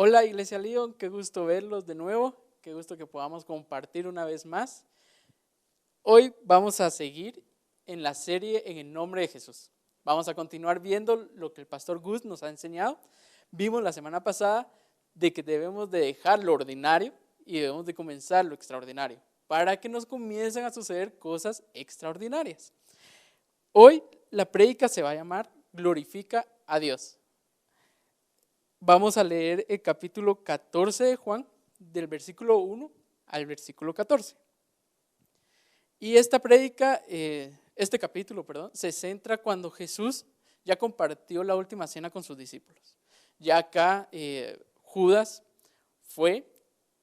Hola Iglesia León, qué gusto verlos de nuevo, qué gusto que podamos compartir una vez más. Hoy vamos a seguir en la serie En el nombre de Jesús. Vamos a continuar viendo lo que el pastor Gus nos ha enseñado. Vimos la semana pasada de que debemos de dejar lo ordinario y debemos de comenzar lo extraordinario para que nos comiencen a suceder cosas extraordinarias. Hoy la prédica se va a llamar Glorifica a Dios. Vamos a leer el capítulo 14 de Juan, del versículo 1 al versículo 14. Y esta prédica, este capítulo, se centra cuando Jesús ya compartió la última cena con sus discípulos. Ya acá Judas fue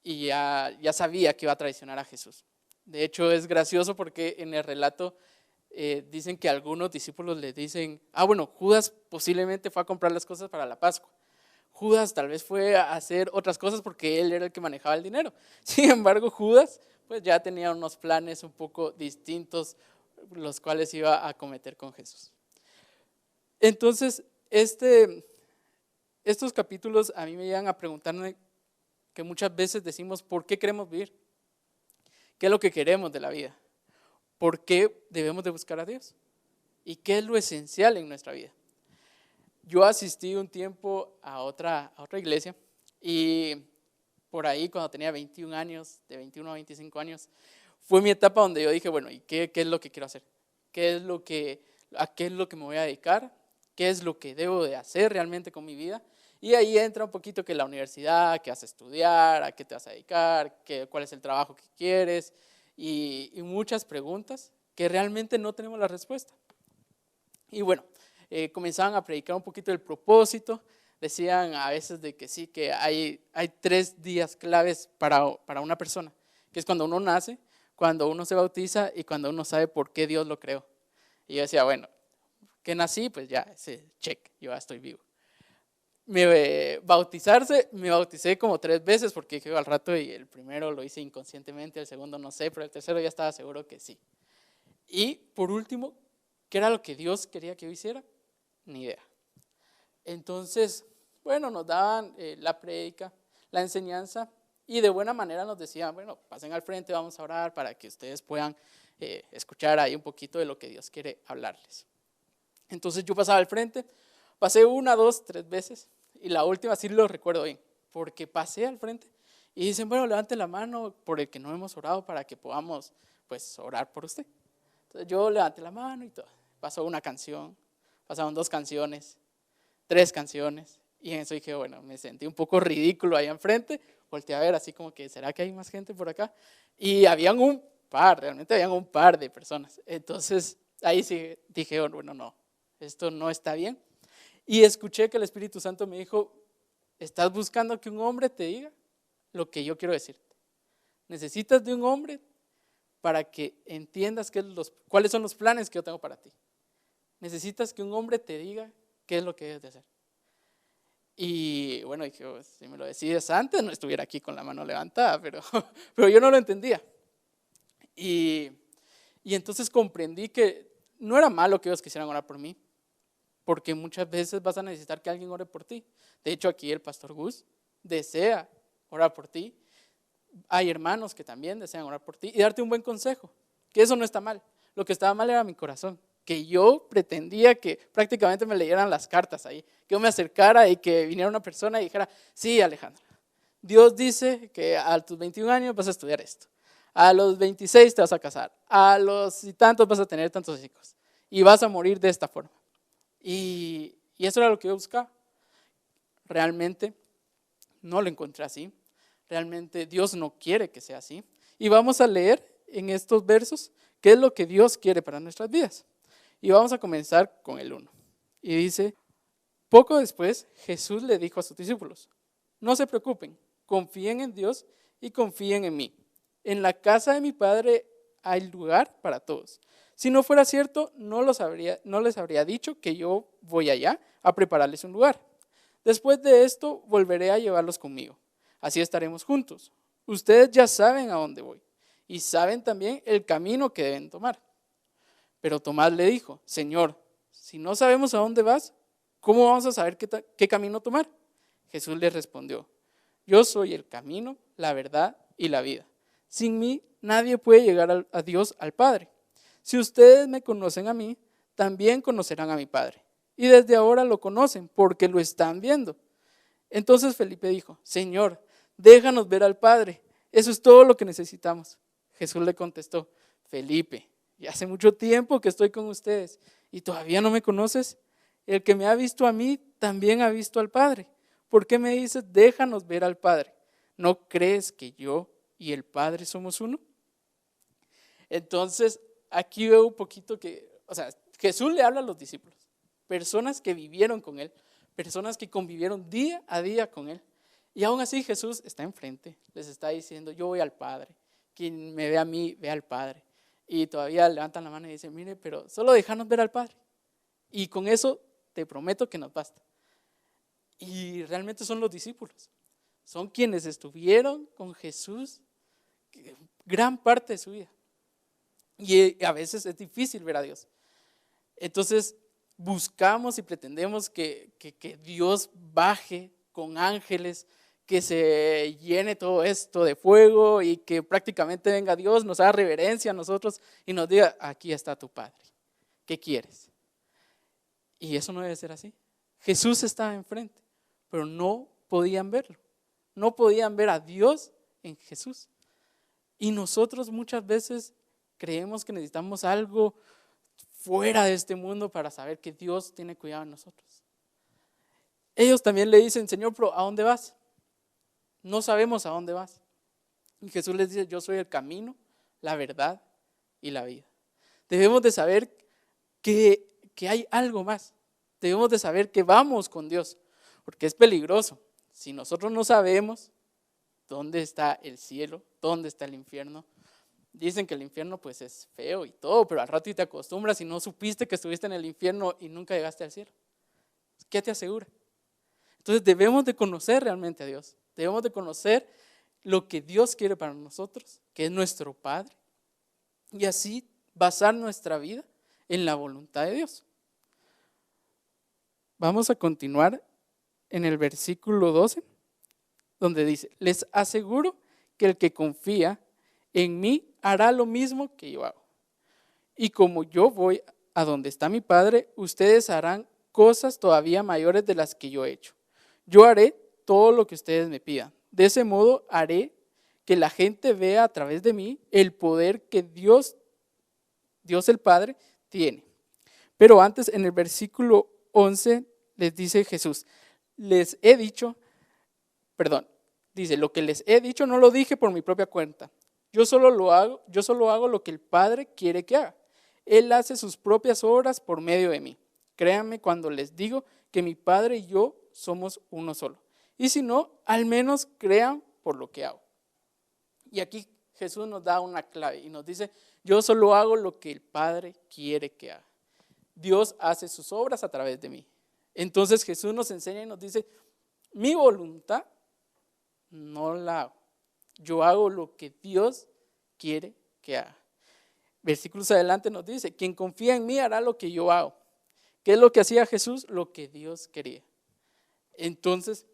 y ya sabía que iba a traicionar a Jesús. De hecho, es gracioso porque en el relato dicen que algunos discípulos le dicen, bueno, Judas posiblemente fue a comprar las cosas para la Pascua. Judas tal vez fue a hacer otras cosas porque él era el que manejaba el dinero. Sin embargo, Judas pues ya tenía unos planes un poco distintos, los cuales iba a cometer con Jesús. Entonces, estos capítulos a mí me llegan a preguntarme que muchas veces decimos, ¿por qué queremos vivir? ¿Qué es lo que queremos de la vida? ¿Por qué debemos de buscar a Dios? ¿Y qué es lo esencial en nuestra vida? Yo asistí un tiempo a otra iglesia y por ahí cuando tenía 21 años, de 21 a 25 años, fue mi etapa donde yo dije, bueno, ¿y qué es lo que quiero hacer? ¿A qué es lo que me voy a dedicar? ¿Qué es lo que debo de hacer realmente con mi vida? Y ahí entra un poquito que la universidad, qué vas a estudiar, a qué te vas a dedicar, cuál es el trabajo que quieres y muchas preguntas que realmente no tenemos la respuesta. Y bueno, comenzaban a predicar un poquito del propósito, decían a veces de que sí, que hay 3 días claves para una persona, que es cuando uno nace, cuando uno se bautiza y cuando uno sabe por qué Dios lo creó. Y yo decía, bueno, que nací, pues ya, ese check, yo ya estoy vivo. Me bauticé como 3 veces porque dije al rato y el primero lo hice inconscientemente, el segundo no sé, pero el tercero ya estaba seguro que sí. Y por último, ¿qué era lo que Dios quería que yo hiciera? Ni idea. Entonces, bueno, nos daban la prédica, la enseñanza y de buena manera nos decían, bueno, pasen al frente, vamos a orar para que ustedes puedan escuchar ahí un poquito de lo que Dios quiere hablarles. Entonces yo pasaba al frente, pasé 1, 2, 3 veces y la última sí lo recuerdo bien, porque pasé al frente y dicen, bueno, levante la mano por el que no hemos orado para que podamos pues orar por usted. Entonces yo levanté la mano y todo. Pasó una canción, pasaron 2 canciones, 3 canciones. Y en eso dije, bueno, me sentí un poco ridículo ahí enfrente. Volteé a ver así como que, ¿será que hay más gente por acá? Y realmente habían un par de personas. Entonces ahí sí dije, bueno, no, esto no está bien. Y escuché que el Espíritu Santo me dijo, ¿estás buscando que un hombre te diga lo que yo quiero decirte? Necesitas de un hombre para que entiendas cuáles son los planes que yo tengo para ti. Necesitas que un hombre te diga qué es lo que debes de hacer. Y bueno, dije, si me lo decides antes, no estuviera aquí con la mano levantada, pero yo no lo entendía. Y entonces comprendí que no era malo que ellos quisieran orar por mí, porque muchas veces vas a necesitar que alguien ore por ti. De hecho, aquí el pastor Gus desea orar por ti. Hay hermanos que también desean orar por ti y darte un buen consejo, que eso no está mal. Lo que estaba mal era mi corazón, que yo pretendía que prácticamente me leyeran las cartas ahí, que yo me acercara y que viniera una persona y dijera, sí, Alejandra, Dios dice que a tus 21 años vas a estudiar esto, a los 26 te vas a casar, a los y tantos vas a tener tantos hijos y vas a morir de esta forma. Y eso era lo que yo buscaba. Realmente no lo encontré así. Realmente Dios no quiere que sea así. Y vamos a leer en estos versos qué es lo que Dios quiere para nuestras vidas. Y vamos a comenzar con el 1. Y dice, poco después Jesús le dijo a sus discípulos, no se preocupen, confíen en Dios y confíen en mí. En la casa de mi Padre hay lugar para todos. Si no fuera cierto, no les habría dicho que yo voy allá a prepararles un lugar. Después de esto, volveré a llevarlos conmigo. Así estaremos juntos. Ustedes ya saben a dónde voy y saben también el camino que deben tomar. Pero Tomás le dijo, Señor, si no sabemos a dónde vas, ¿cómo vamos a saber qué camino tomar? Jesús le respondió, Yo soy el camino, la verdad y la vida. Sin mí nadie puede llegar a Dios, al Padre. Si ustedes me conocen a mí, también conocerán a mi Padre. Y desde ahora lo conocen porque lo están viendo. Entonces Felipe dijo, Señor, déjanos ver al Padre. Eso es todo lo que necesitamos. Jesús le contestó, Felipe, ya hace mucho tiempo que estoy con ustedes y todavía no me conoces. El que me ha visto a mí también ha visto al Padre. ¿Por qué me dices, déjanos ver al Padre? ¿No crees que yo y el Padre somos uno? Entonces, aquí veo un poquito que, Jesús le habla a los discípulos, personas que vivieron con él, personas que convivieron día a día con él. Y aún así Jesús está enfrente, les está diciendo, yo voy al Padre. Quien me ve a mí, ve al Padre. Y todavía levantan la mano y dicen, mire, pero solo déjanos ver al Padre. Y con eso te prometo que nos basta. Y realmente son los discípulos. Son quienes estuvieron con Jesús gran parte de su vida. Y a veces es difícil ver a Dios. Entonces buscamos y pretendemos que Dios baje con ángeles, que se llene todo esto de fuego y que prácticamente venga Dios, nos haga reverencia a nosotros y nos diga, aquí está tu Padre, ¿qué quieres? Y eso no debe ser así. Jesús estaba enfrente, pero no podían verlo, no podían ver a Dios en Jesús. Y nosotros muchas veces creemos que necesitamos algo fuera de este mundo para saber que Dios tiene cuidado de nosotros. Ellos también le dicen, Señor, pero ¿a dónde vas? No sabemos a dónde vas. Y Jesús les dice, yo soy el camino, la verdad y la vida. Debemos de saber que hay algo más. Debemos de saber que vamos con Dios, porque es peligroso. Si nosotros no sabemos dónde está el cielo, dónde está el infierno, dicen que el infierno pues es feo y todo, pero al rato te acostumbras y no supiste que estuviste en el infierno y nunca llegaste al cielo. ¿Qué te asegura? Entonces debemos de conocer realmente a Dios. Debemos de conocer lo que Dios quiere para nosotros, que es nuestro Padre, y así basar nuestra vida en la voluntad de Dios. Vamos a continuar en el versículo 12, donde dice, les aseguro que el que confía en mí hará lo mismo que yo hago. Y como yo voy a donde está mi Padre, ustedes harán cosas todavía mayores de las que yo he hecho. Yo haré todo lo que ustedes me pidan. De ese modo haré que la gente vea a través de mí el poder que Dios el Padre tiene. Pero antes, en el versículo 11, les dice Jesús, dice, lo que les he dicho no lo dije por mi propia cuenta. Yo solo hago lo que el Padre quiere que haga. Él hace sus propias obras por medio de mí. Créanme cuando les digo que mi Padre y yo somos uno solo. Y si no, al menos crean por lo que hago. Y aquí Jesús nos da una clave y nos dice, yo solo hago lo que el Padre quiere que haga. Dios hace sus obras a través de mí. Entonces Jesús nos enseña y nos dice, mi voluntad no la hago. Yo hago lo que Dios quiere que haga. Versículos adelante nos dice, quien confía en mí hará lo que yo hago. ¿Qué es lo que hacía Jesús? Lo que Dios quería. Entonces,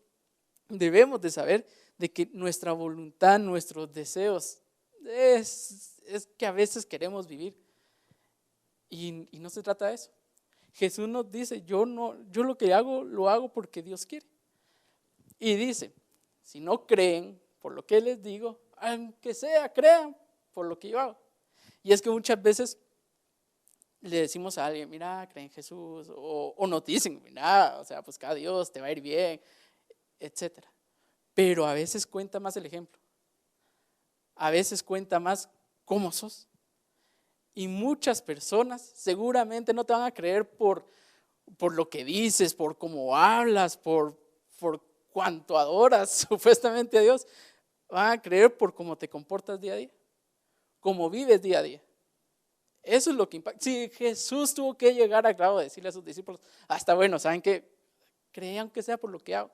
debemos de saber de que nuestra voluntad, nuestros deseos, es que a veces queremos vivir. Y no se trata de eso. Jesús nos dice, yo lo que hago, lo hago porque Dios quiere. Y dice, si no creen por lo que les digo, aunque sea, crean por lo que yo hago. Y es que muchas veces le decimos a alguien, mira, cree en Jesús, o nos dicen, mira, busca a Dios, te va a ir bien, etc. Pero a veces cuenta más el ejemplo. A veces cuenta más cómo sos. Y muchas personas seguramente no te van a creer por lo que dices, por cómo hablas, por cuánto adoras supuestamente a Dios. Van a creer por cómo te comportas día a día, cómo vives día a día. Eso es lo que impacta. Si Jesús tuvo que llegar al grado de decirle a sus discípulos, hasta bueno, ¿saben qué? Crean que sea por lo que hago.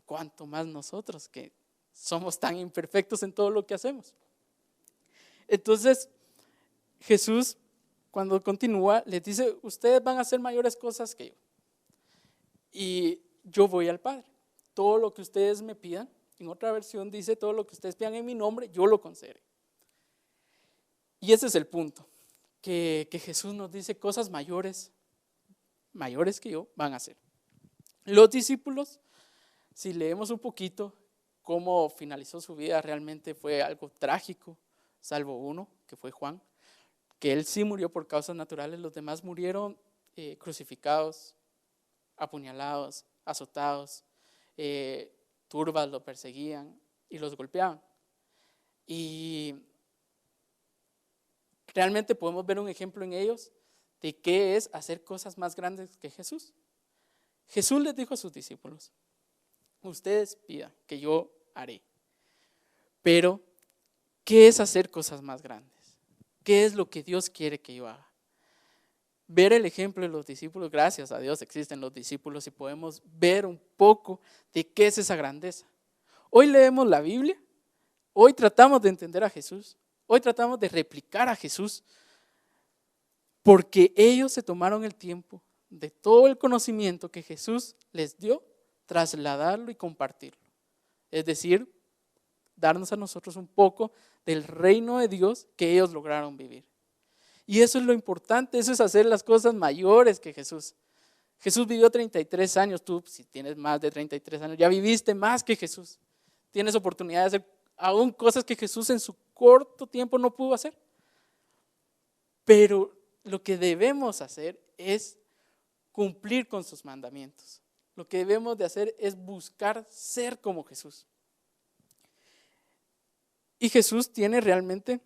Cuanto más nosotros que somos tan imperfectos en todo lo que hacemos. Entonces, Jesús, cuando continúa, les dice, ustedes van a hacer mayores cosas que yo. Y yo voy al Padre. todo lo que ustedes me pidan. En otra versión dice, todo lo que ustedes pidan en mi nombre, yo lo concederé. Y ese es el punto, que Jesús nos dice cosas mayores que yo van a hacer. Los discípulos, si leemos un poquito cómo finalizó su vida, realmente fue algo trágico, salvo uno, que fue Juan, que él sí murió por causas naturales, los demás murieron crucificados, apuñalados, azotados, turbas lo perseguían y los golpeaban. Y realmente podemos ver un ejemplo en ellos de qué es hacer cosas más grandes que Jesús. Jesús les dijo a sus discípulos, ustedes pidan que yo haré. Pero, ¿qué es hacer cosas más grandes? ¿Qué es lo que Dios quiere que yo haga? Ver el ejemplo de los discípulos, gracias a Dios existen los discípulos y podemos ver un poco de qué es esa grandeza. Hoy leemos la Biblia, hoy tratamos de entender a Jesús, hoy tratamos de replicar a Jesús, porque ellos se tomaron el tiempo de todo el conocimiento que Jesús les dio, trasladarlo y compartirlo. Es decir, darnos a nosotros un poco del reino de Dios que ellos lograron vivir. Y eso es lo importante, eso es hacer las cosas mayores que Jesús. Jesús vivió 33 años, tú si tienes más de 33 años, ya viviste más que Jesús. Tienes oportunidad de hacer aún cosas que Jesús en su corto tiempo no pudo hacer. Pero lo que debemos hacer es cumplir con sus mandamientos. Lo que debemos de hacer es buscar ser como Jesús. Y Jesús tiene realmente,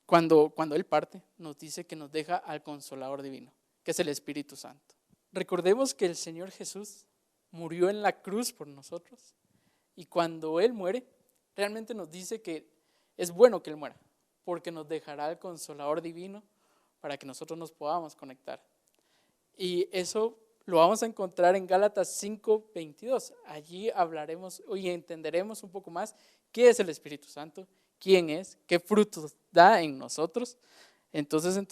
cuando Él parte, nos dice que nos deja al Consolador Divino, que es el Espíritu Santo. Recordemos que el Señor Jesús murió en la cruz por nosotros y cuando Él muere, realmente nos dice que es bueno que Él muera, porque nos dejará el Consolador Divino para que nosotros nos podamos conectar. Y eso lo vamos a encontrar en Gálatas 5:22. Allí hablaremos y entenderemos un poco más qué es el Espíritu Santo, quién es, qué frutos da en nosotros. Entonces en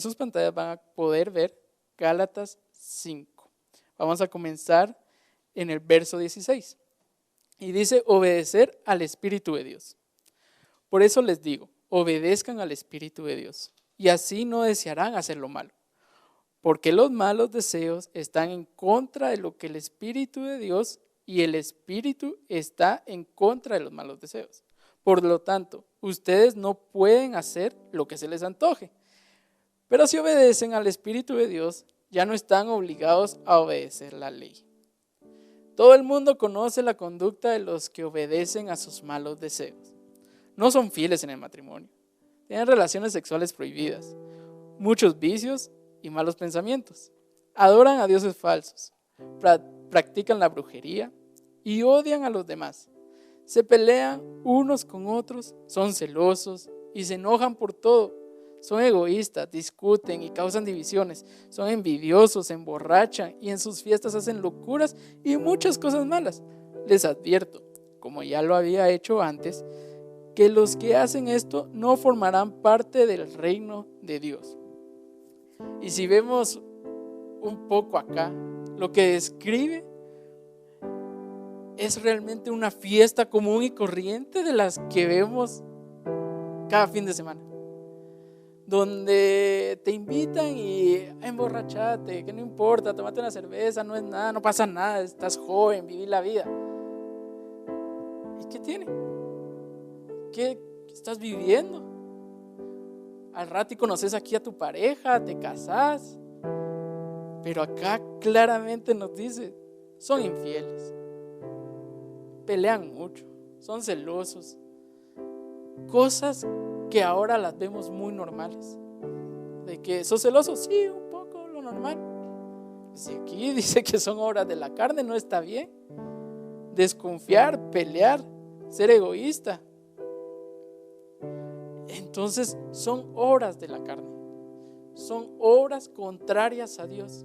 sus pantallas van a poder ver Gálatas 5. Vamos a comenzar en el verso 16. Y dice, obedecer al Espíritu de Dios. Por eso les digo, obedezcan al Espíritu de Dios, y así no desearán hacer lo malo. Porque los malos deseos están en contra de lo que el Espíritu de Dios, y el Espíritu está en contra de los malos deseos. Por lo tanto, ustedes no pueden hacer lo que se les antoje. Pero si obedecen al Espíritu de Dios, ya no están obligados a obedecer la ley. Todo el mundo conoce la conducta de los que obedecen a sus malos deseos. No son fieles en el matrimonio. Tienen relaciones sexuales prohibidas, muchos vicios y malos pensamientos. Adoran a dioses falsos, practican la brujería y odian a los demás. Se pelean unos con otros, son celosos y se enojan por todo. Son egoístas, discuten y causan divisiones. Son envidiosos, se emborrachan y en sus fiestas hacen locuras y muchas cosas malas. Les advierto, como ya lo había hecho antes, que los que hacen esto no formarán parte del reino de Dios. Y si vemos un poco acá, lo que describe es realmente una fiesta común y corriente de las que vemos cada fin de semana, donde te invitan y emborrachate, que no importa, tómate una cerveza, no es nada, no pasa nada, estás joven, viví la vida. ¿Y qué tiene? ¿Qué estás viviendo? Al rato conoces aquí a tu pareja, te casás, pero acá claramente nos dice, son infieles, pelean mucho, son celosos, cosas que ahora las vemos muy normales. De que sos celoso, sí, un poco lo normal. Si aquí dice que son obras de la carne, no está bien. Desconfiar, pelear, ser egoísta. Entonces son obras de la carne, son obras contrarias a Dios.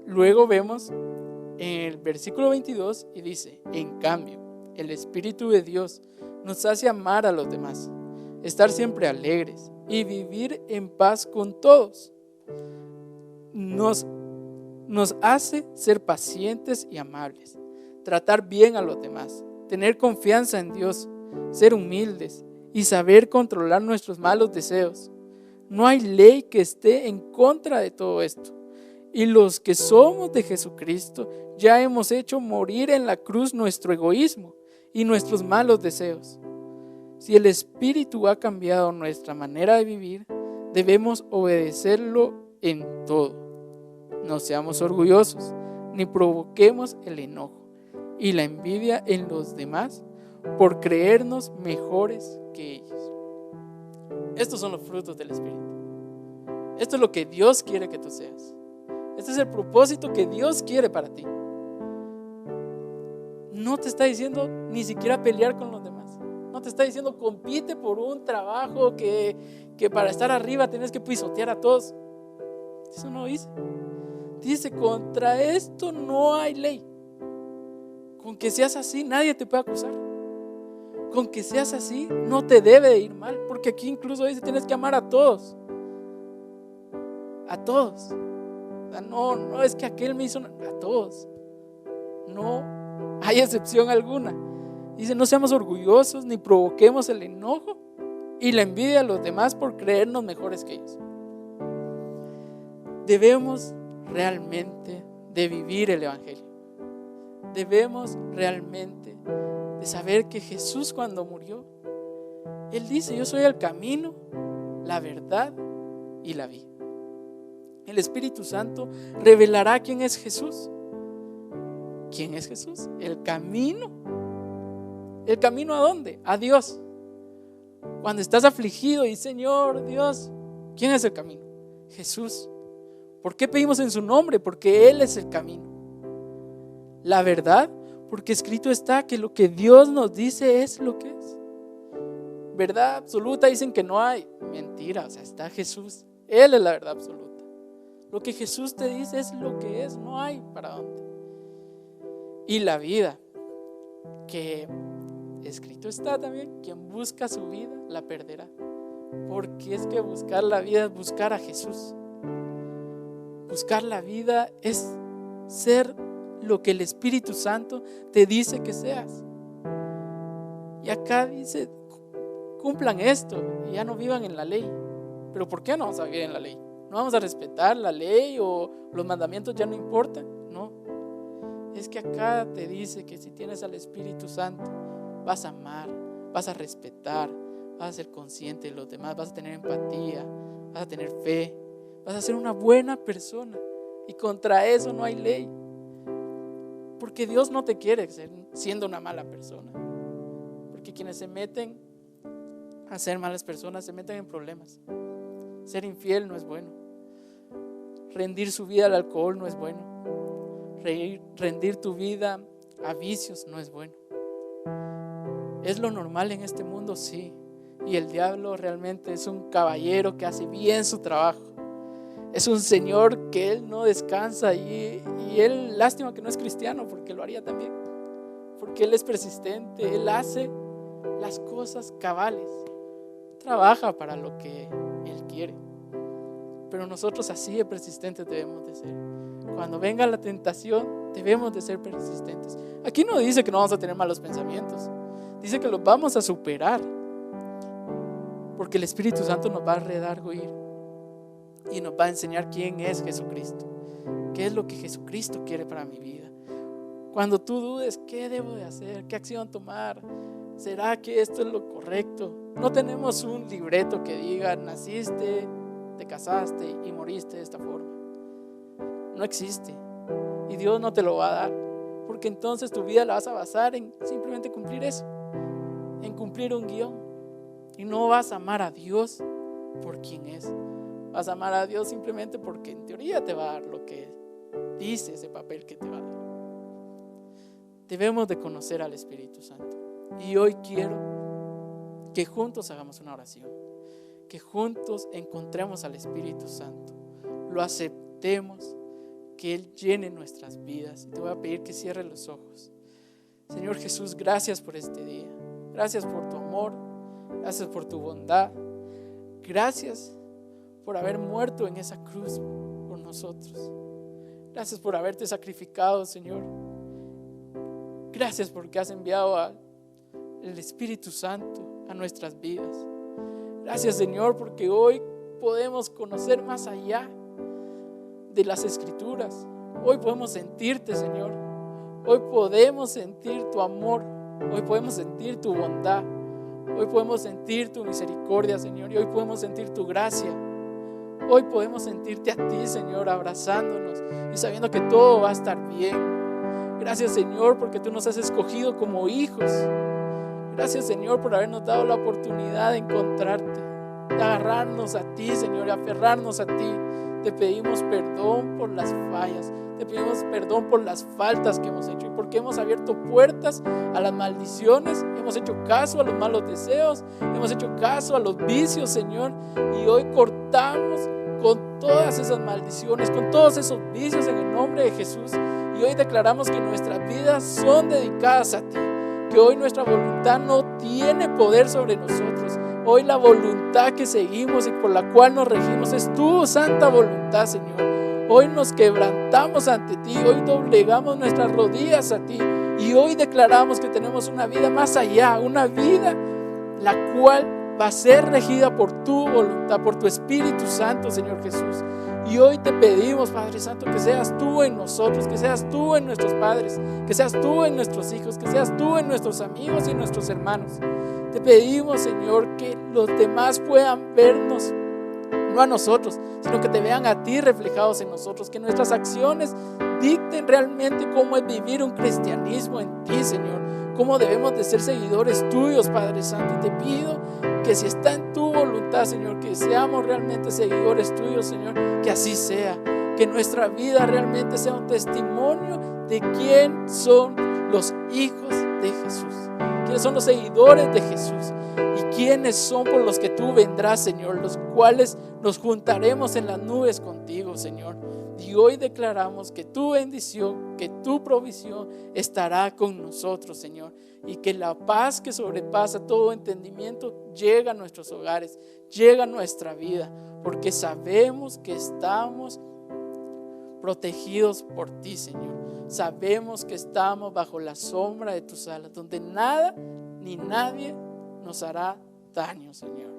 Luego vemos en el versículo 22 y dice, en cambio, el Espíritu de Dios nos hace amar a los demás, estar siempre alegres y vivir en paz con todos. Nos nos hace ser pacientes y amables, tratar bien a los demás, tener confianza en Dios, ser humildes y saber controlar nuestros malos deseos. No hay ley que esté en contra de todo esto. Y los que somos de Jesucristo ya hemos hecho morir en la cruz nuestro egoísmo y nuestros malos deseos. Si el Espíritu ha cambiado nuestra manera de vivir, debemos obedecerlo en todo. No seamos orgullosos, ni provoquemos el enojo y la envidia en los demás por creernos mejores que ellos. Estos son los frutos del Espíritu. Esto es lo que Dios quiere que tú seas. Este es el propósito que Dios quiere para ti. No te está diciendo ni siquiera pelear con los demás. No te está diciendo compite por un trabajo que para estar arriba tienes que pisotear a todos. Eso no dice. Dice, contra esto no hay ley. Con que seas así, nadie te puede acusar. Con que seas así, no te debe de ir mal. Porque aquí incluso dice, tienes que amar a todos. A todos. O sea, no es que aquel me hizo, a todos. No hay excepción alguna. Dice, no seamos orgullosos ni provoquemos el enojo y la envidia a los demás por creernos mejores que ellos. Debemos realmente de vivir el Evangelio. Debemos realmente de saber que Jesús, cuando murió, Él dice, yo soy el camino, la verdad y la vida. El Espíritu Santo revelará quién es Jesús. ¿Quién es Jesús? El camino. ¿El camino a dónde? A Dios. Cuando estás afligido y Señor Dios, ¿quién es el camino? Jesús. ¿Por qué pedimos en su nombre? Porque Él es el camino. La verdad, porque escrito está que lo que Dios nos dice es lo que es. Verdad absoluta dicen que no hay. Mentira, o sea, está Jesús. Él es la verdad absoluta. Lo que Jesús te dice es lo que es, no hay para dónde. Y la vida, que escrito está también, quien busca su vida la perderá. Porque es que buscar la vida es buscar a Jesús. Buscar la vida es ser lo que el Espíritu Santo te dice que seas. Y acá dice, cumplan esto y ya no vivan en la ley. Pero ¿por qué no vamos a vivir en la ley? ¿No vamos a respetar la ley o los mandamientos ya no importan? No. Es que acá te dice que si tienes al Espíritu Santo, vas a amar, vas a respetar, vas a ser consciente de los demás, vas a tener empatía, vas a tener fe, vas a ser una buena persona. Y contra eso no hay ley. Porque Dios no te quiere siendo una mala persona. Porque quienes se meten a ser malas personas se meten en problemas. Ser infiel no es bueno. Rendir su vida al alcohol no es bueno. Rendir tu vida a vicios no es bueno. ¿Es lo normal en este mundo? Sí. Y el diablo realmente es un caballero que hace bien su trabajo. Es un señor que él no descansa y él, lástima que no es cristiano porque lo haría también. Porque él es persistente, él hace las cosas cabales. Trabaja para lo que Él quiere. Pero nosotros así de persistentes debemos de ser. Cuando venga la tentación, debemos de ser persistentes. Aquí no dice que no vamos a tener malos pensamientos. Dice que los vamos a superar. Porque el Espíritu Santo nos va a redarguir y nos va a enseñar quién es Jesucristo. ¿Qué es lo que Jesucristo quiere para mi vida? Cuando tú dudes, ¿qué debo de hacer? ¿Qué acción tomar? ¿Será que esto es lo correcto? No tenemos un libreto que diga, naciste, te casaste y moriste de esta forma. No existe. Y Dios no te lo va a dar. Porque entonces tu vida la vas a basar en simplemente cumplir eso. En cumplir un guión. Y no vas a amar a Dios por quien es. Vas a amar a Dios simplemente porque en teoría te va a dar lo que dice ese papel que te va a dar. Debemos de conocer al Espíritu Santo. Y hoy quiero que juntos hagamos una oración, que juntos encontremos al Espíritu Santo, lo aceptemos, que Él llene nuestras vidas. Y te voy a pedir que cierres los ojos. Señor Jesús, gracias por este día, gracias por tu amor, gracias por tu bondad, gracias por haber muerto en esa cruz por nosotros, Gracias por haberte sacrificado, Señor. Gracias porque has enviado al Espíritu Santo a nuestras vidas. Gracias, Señor, porque hoy podemos conocer más allá de las Escrituras. Hoy podemos sentirte, Señor. Hoy podemos sentir tu amor. Hoy podemos sentir tu bondad. Hoy podemos sentir tu misericordia, Señor. Y hoy podemos sentir tu gracia. Hoy podemos sentirte a ti, Señor, abrazándonos y sabiendo que todo va a estar bien. Gracias, Señor, porque tú nos has escogido como hijos. Gracias, Señor, por habernos dado la oportunidad de encontrarte, de agarrarnos a ti, Señor, y aferrarnos a ti. Te pedimos perdón por las fallas, te pedimos perdón por las faltas que hemos hecho y porque hemos abierto puertas a las maldiciones, hemos hecho caso a los malos deseos, hemos hecho caso a los vicios, Señor, y hoy cortamos con todas esas maldiciones, con todos esos vicios en el nombre de Jesús, y hoy declaramos que nuestras vidas son dedicadas a ti, que hoy nuestra voluntad no tiene poder sobre nosotros. Hoy la voluntad que seguimos y por la cual nos regimos es tu santa voluntad, Señor. Hoy nos quebrantamos ante ti, hoy doblegamos nuestras rodillas a ti y hoy declaramos que tenemos una vida más allá, una vida la cual va a ser regida por tu voluntad, por tu Espíritu Santo, Señor Jesús. Y hoy te pedimos, Padre Santo, que seas tú en nosotros, que seas tú en nuestros padres, que seas tú en nuestros hijos, que seas tú en nuestros amigos y en nuestros hermanos. Te pedimos, Señor, que los demás puedan vernos, no a nosotros, sino que te vean a ti reflejados en nosotros, que nuestras acciones dicten realmente cómo es vivir un cristianismo en ti, Señor, cómo debemos de ser seguidores tuyos, Padre Santo. Y te pido que si está en tu voluntad, Señor, que seamos realmente seguidores tuyos, Señor, que así sea, que nuestra vida realmente sea un testimonio de quién son los hijos de Jesús, quiénes son los seguidores de Jesús y quiénes son por los que tú vendrás, Señor, los cuales nos juntaremos en las nubes contigo, Señor. Y hoy declaramos que tu bendición, que tu provisión estará con nosotros, Señor, y que la paz que sobrepasa todo entendimiento llega a nuestros hogares, llega a nuestra vida, porque sabemos que estamos protegidos por ti, Señor. Sabemos que estamos bajo la sombra de tus alas, donde nada ni nadie nos hará daño, Señor.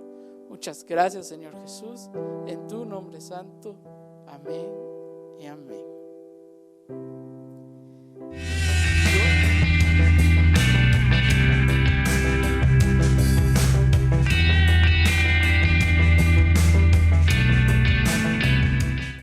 Muchas gracias, Señor Jesús, en tu nombre santo. Amén y amén.